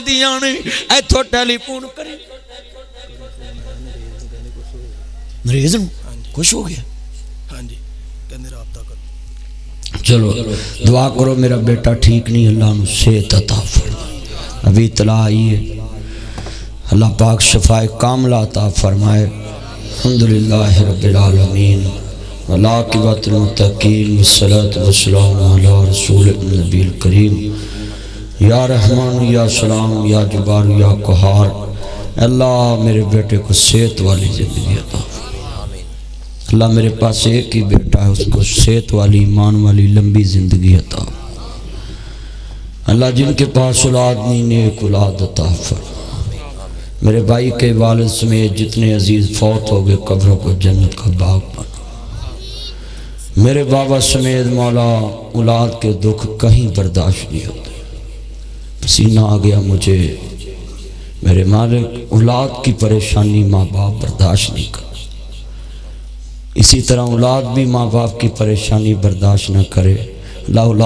دیاں نے ایتھوں ٹیلی فون کریں مریض خوش ہو گیا ہاں جی کہندے رابطہ کرو چلو دعا کرو میرا بیٹا ٹھیک نہیں اللہ نے صحت عطا فرمائے ابھی اطلاع آئی ہے اللہ پاک شفائے کاملہ عطا فرمائے الحمدللہ رب العالمین والعاقبۃ للمتقین والصلاۃ والسلام علی رسول النبی الکریم یا رحمان یا سلام یا جبار یا قہار اللہ میرے بیٹے کو صحت والی زندگی عطا فرمائے اللہ میرے پاس ایک ہی بیٹا ہے اس کو صحت والی ایمان والی لمبی زندگی عطا اللہ جن کے پاس اولاد نہیں نیک اولاد عطا فرمائے میرے بھائی کے والد سمیت جتنے عزیز فوت ہو گئے قبروں کو جنت کا باغ بنا میرے بابا سمیت مولا اولاد کے دکھ کہیں برداشت نہیں ہوتے پسینہ آ گیا مجھے میرے مالک اولاد کی پریشانی ماں باپ برداشت نہیں کرتے اسی طرح اولاد بھی ماں باپ کی پریشانی برداشت نہ کرے اللہ اولاد